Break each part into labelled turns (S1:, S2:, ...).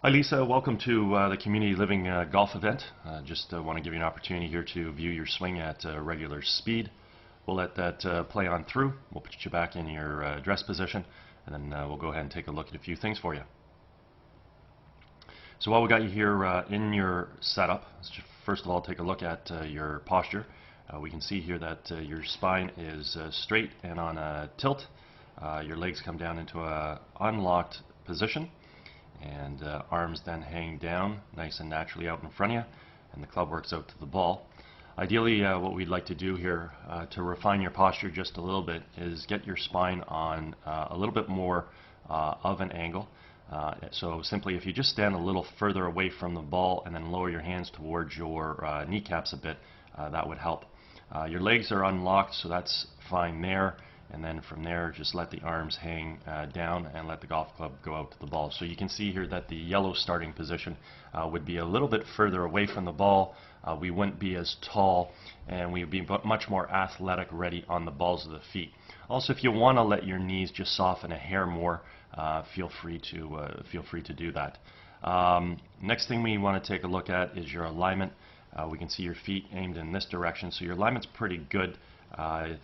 S1: Hi Lisa, welcome to the Community Living Golf event. Just want to give you an opportunity here to view your swing at regular speed. We'll let that play on through. We'll put you back in your dress position, and then we'll go ahead and take a look at a few things for you. So while we got you here in your setup, let's just first of all take a look at your posture. We can see here that your spine is straight and on a tilt. Your legs come down into a unlocked position, and arms then hang down nice and naturally out in front of you, and the club works out to the ball. Ideally, what we'd like to do here to refine your posture just a little bit is get your spine on a little bit more of an angle. So simply, if you just stand a little further away from the ball and then lower your hands towards your kneecaps a bit, that would help. Your legs are unlocked, so that's fine there. And then from there, just let the arms hang down and let the golf club go out to the ball. So you can see here that the yellow starting position would be a little bit further away from the ball. We wouldn't be as tall, and we would be much more athletic ready on the balls of the feet. Also, if you want to let your knees just soften a hair more, feel free to do that. Next thing we want to take a look at is your alignment. We can see your feet aimed in this direction, so your alignment's pretty good.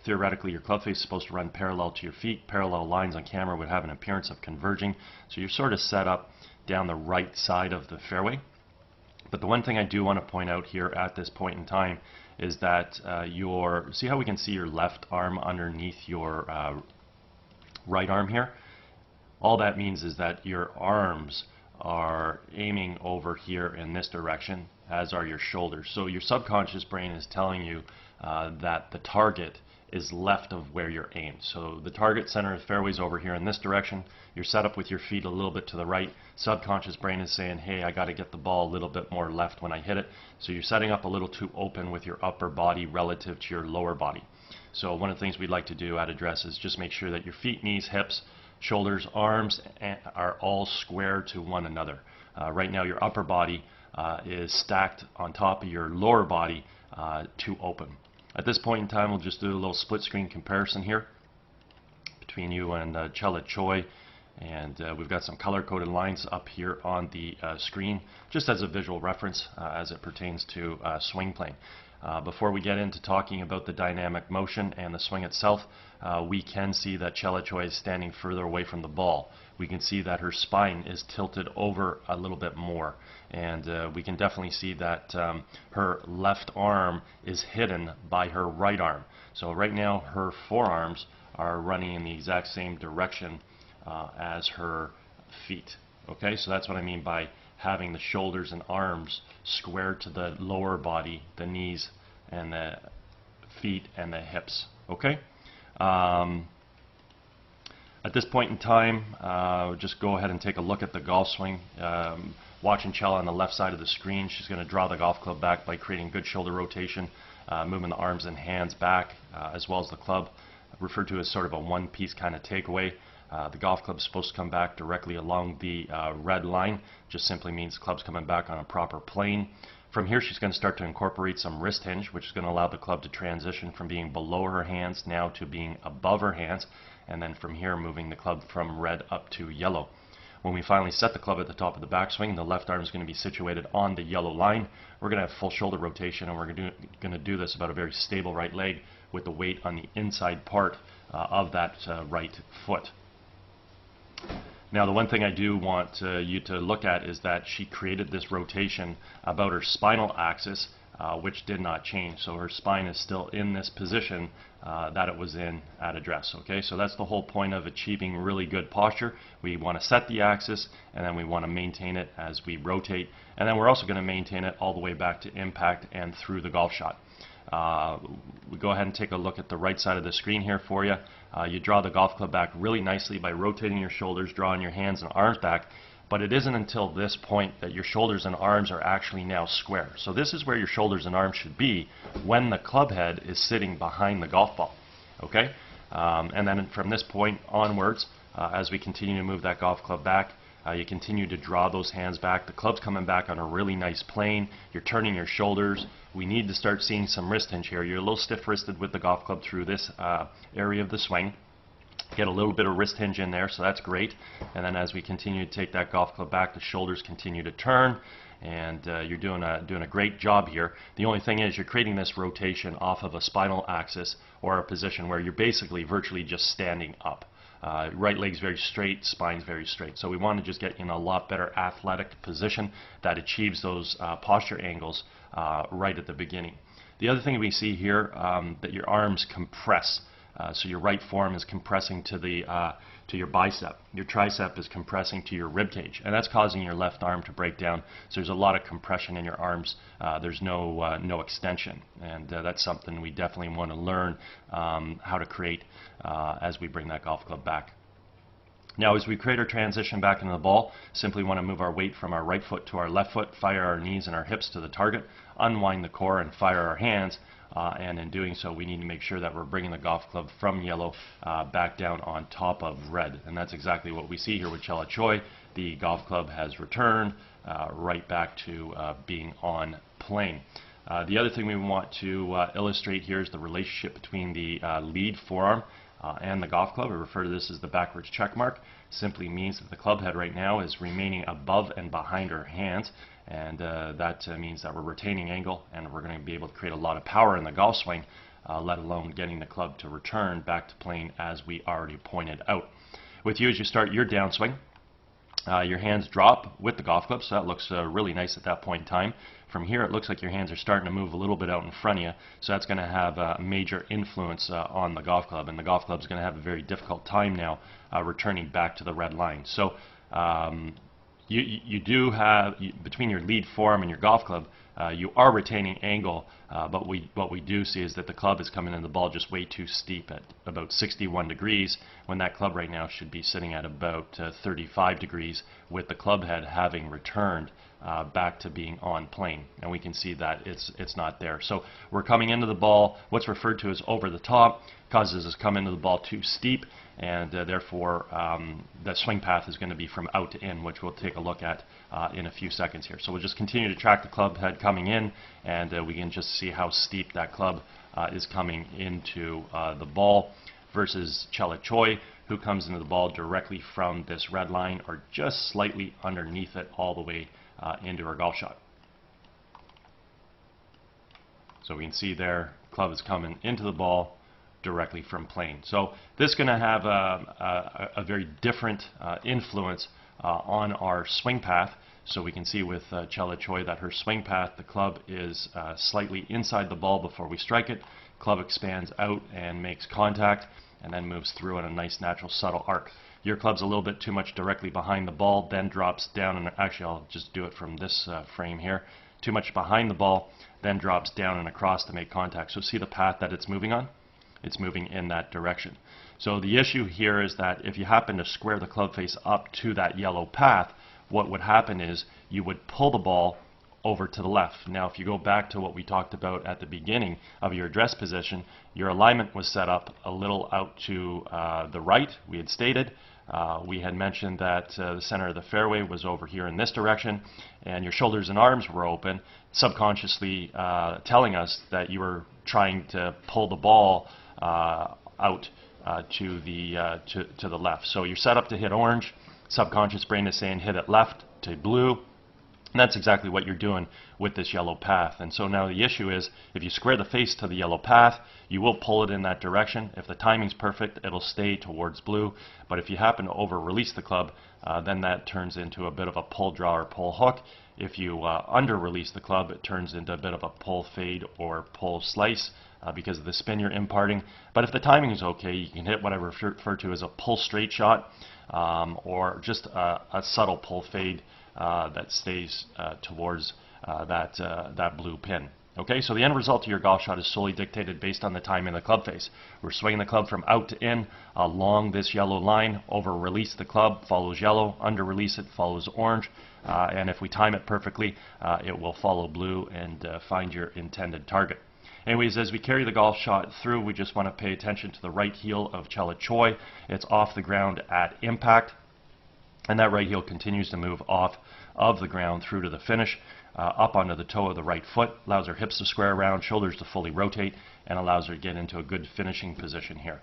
S1: Theoretically, your club face is supposed to run parallel to your feet. Parallel lines on camera would have an appearance of converging, so you're sort of set up down the right side of the fairway. But the one thing I do want to point out here at this point in time is that see how we can see your left arm underneath your right arm here? All that means is that your arms are aiming over here in this direction, as are your shoulders. So your subconscious brain is telling you that the target is left of where you're aimed. So the target center of the fairway is over here in this direction. You're set up with your feet a little bit to the right. Subconscious brain is saying, hey, I got to get the ball a little bit more left when I hit it. So you're setting up a little too open with your upper body relative to your lower body. So one of the things we'd like to do at address is just make sure that your feet, knees, hips, shoulders, arms are all square to one another. Right now your upper body is stacked on top of your lower body too open. At this point in time, we'll just do a little split screen comparison here between you and Chela Choi, and we've got some color coded lines up here on the screen just as a visual reference as it pertains to swing plane. Before we get into talking about the dynamic motion and the swing itself, we can see that Chela Choi is standing further away from the ball. We can see that her spine is tilted over a little bit more, and we can definitely see that her left arm is hidden by her right arm. So right now her forearms are running in the exact same direction as her feet. Okay, so that's what I mean by having the shoulders and arms square to the lower body, the knees and the feet and the hips. Okay. At this point in time, just go ahead and take a look at the golf swing. Watching Chela on the left side of the screen, she's going to draw the golf club back by creating good shoulder rotation, moving the arms and hands back, as well as the club, referred to as sort of a one-piece kind of takeaway. The golf club is supposed to come back directly along the red line. Just simply means the club's coming back on a proper plane. From here, she's going to start to incorporate some wrist hinge, which is going to allow the club to transition from being below her hands now to being above her hands, and then from here moving the club from red up to yellow. When we finally set the club at the top of the backswing, the left arm is going to be situated on the yellow line. We're going to have full shoulder rotation, and we're going to do this about a very stable right leg with the weight on the inside part of that right foot. Now, the one thing I do want you to look at is that she created this rotation about her spinal axis, which did not change. So her spine is still in this position that it was in at address. Okay, so that's the whole point of achieving really good posture. We want to set the axis, and then we want to maintain it as we rotate, and then we're also going to maintain it all the way back to impact and through the golf shot. We go ahead and take a look at the right side of the screen here for you. You draw the golf club back really nicely by rotating your shoulders, drawing your hands and arms back, but it isn't until this point that your shoulders and arms are actually now square. So this is where your shoulders and arms should be when the club head is sitting behind the golf ball. Okay? And then from this point onwards, as we continue to move that golf club back, you continue to draw those hands back. The club's coming back on a really nice plane. You're turning your shoulders. We need to start seeing some wrist hinge here. You're a little stiff-wristed with the golf club through this area of the swing. Get a little bit of wrist hinge in there, so that's great. And then as we continue to take that golf club back, the shoulders continue to turn, and you're doing a great job here. The only thing is you're creating this rotation off of a spinal axis, or a position where you're basically virtually just standing up. Right leg's very straight, spine's very straight. So we want to just get in a lot better athletic position that achieves those posture angles right at the beginning. The other thing we see here, that your arms compress. So your right forearm is compressing to your bicep. Your tricep is compressing to your rib cage, and that's causing your left arm to break down. So there's a lot of compression in your arms. There's no extension, and that's something we definitely want to learn how to create as we bring that golf club back. Now, as we create our transition back into the ball, simply want to move our weight from our right foot to our left foot, fire our knees and our hips to the target, unwind the core, and fire our hands. And in doing so, we need to make sure that we're bringing the golf club from yellow back down on top of red. And that's exactly what we see here with Chela Choi. The golf club has returned right back to being on plane. The other thing we want to illustrate here is the relationship between the lead forearm and the golf club. We refer to this as the backwards check mark. Simply means that the club head right now is remaining above and behind our hands, and that means that we're retaining angle, and we're going to be able to create a lot of power in the golf swing, let alone getting the club to return back to plane as we already pointed out. With you, as you start your downswing, your hands drop with the golf club, so that looks really nice at that point in time. From here, it looks like your hands are starting to move a little bit out in front of you, so that's going to have a major influence on the golf club, and the golf club is going to have a very difficult time now returning back to the red line. So you do have, between your lead forearm and your golf club, you are retaining angle, but what we do see is that the club is coming in the ball just way too steep at about 61 degrees, when that club right now should be sitting at about 35 degrees, with the club head having returned back to being on plane, and we can see that it's not there. So we're coming into the ball, what's referred to as over the top, causes us to come into the ball too steep, and therefore the swing path is going to be from out to in, which we'll take a look at in a few seconds here. So we'll just continue to track the club head coming in, and we can just see how steep that club is coming into the ball, versus Chela Choi, who comes into the ball directly from this red line, or just slightly underneath it, all the way into her golf shot. So we can see there, club is coming into the ball directly from plane. So this is going to have a very different influence on our swing path. So we can see with Chela Choi that her swing path, the club is slightly inside the ball before we strike it. Club expands out and makes contact, and then moves through in a nice natural subtle arc. Your club's a little bit too much directly behind the ball, then drops down, and actually I'll just do it from this frame here. Too much behind the ball, then drops down and across to make contact. So see the path that it's moving on? It's moving in that direction. So the issue here is that if you happen to square the club face up to that yellow path, what would happen is you would pull the ball over to the left. Now, if you go back to what we talked about at the beginning of your address position, your alignment was set up a little out to the right. We had stated, we had mentioned that the center of the fairway was over here in this direction, and your shoulders and arms were open, subconsciously telling us that you were trying to pull the ball out to the left. So you're set up to hit orange. Subconscious brain is saying hit it left to blue. And that's exactly what you're doing with this yellow path. And so now the issue is, if you square the face to the yellow path, you will pull it in that direction. If the timing's perfect, it'll stay towards blue. But if you happen to over-release the club, then that turns into a bit of a pull draw or pull hook. If you under-release the club, it turns into a bit of a pull fade or pull slice because of the spin you're imparting. But if the timing is okay, you can hit what I refer to as a pull straight shot, or just a subtle pull fade that stays towards that blue pin. Okay, so the end result of your golf shot is solely dictated based on the timing of the club face. We're swinging the club from out to in along this yellow line. Over release the club follows yellow, under release it follows orange, and if we time it perfectly, it will follow blue and find your intended target. Anyways, as we carry the golf shot through, we just want to pay attention to the right heel of Chela Choi. It's off the ground at impact, and that right heel continues to move off of the ground through to the finish, up onto the toe of the right foot, allows her hips to square around, shoulders to fully rotate, and allows her to get into a good finishing position here,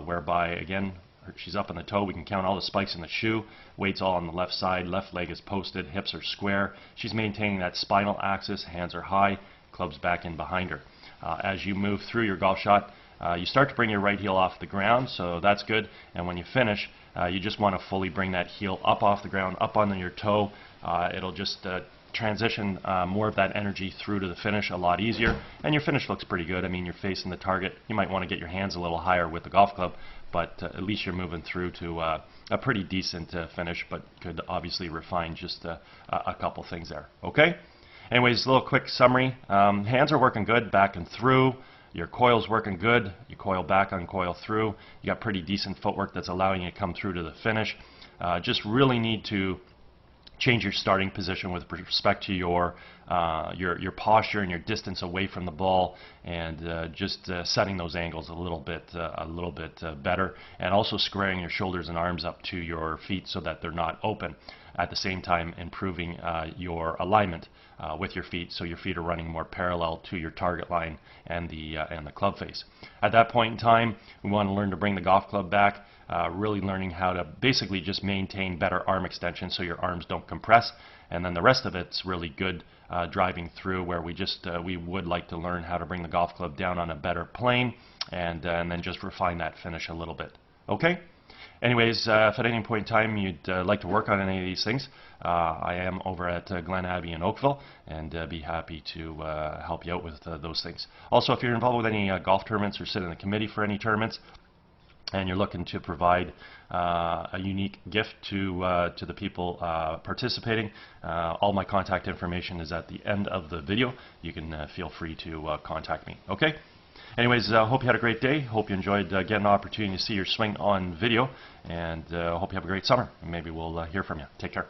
S1: whereby, again, she's up on the toe. We can count all the spikes in the shoe. Weight's all on the left side. Left leg is posted. Hips are square. She's maintaining that spinal axis. Hands are high. Club's back in behind her. As you move through your golf shot, you start to bring your right heel off the ground, so that's good. And when you finish, you just want to fully bring that heel up off the ground, up onto your toe. It'll just transition more of that energy through to the finish a lot easier, and your finish looks pretty good. I mean, you're facing the target. You might want to get your hands a little higher with the golf club, but at least you're moving through to a pretty decent finish, but could obviously refine just a couple things there. Okay? Anyways, a little quick summary. Hands are working good, back and through. Your coil's working good. You coil back, uncoil through. You got pretty decent footwork that's allowing you to come through to the finish. Just really need to change your starting position with respect to your posture and your distance away from the ball, and just setting those angles a little bit better, and also squaring your shoulders and arms up to your feet so that they're not open. At the same time, improving your alignment with your feet, so your feet are running more parallel to your target line and the club face. At that point in time, we want to learn to bring the golf club back, really learning how to basically just maintain better arm extension so your arms don't compress, and then the rest of it's really good driving through, where we would like to learn how to bring the golf club down on a better plane, and then just refine that finish a little bit. Okay? Anyways, if at any point in time you'd like to work on any of these things, I am over at Glen Abbey in Oakville, and be happy to help you out with those things. Also, if you're involved with any golf tournaments or sit in the committee for any tournaments, and you're looking to provide a unique gift to the people participating, all my contact information is at the end of the video. You can feel free to contact me. Okay? Anyways, hope you had a great day. Hope you enjoyed getting an opportunity to see your swing on video, and hope you have a great summer. Maybe we'll hear from you. Take care.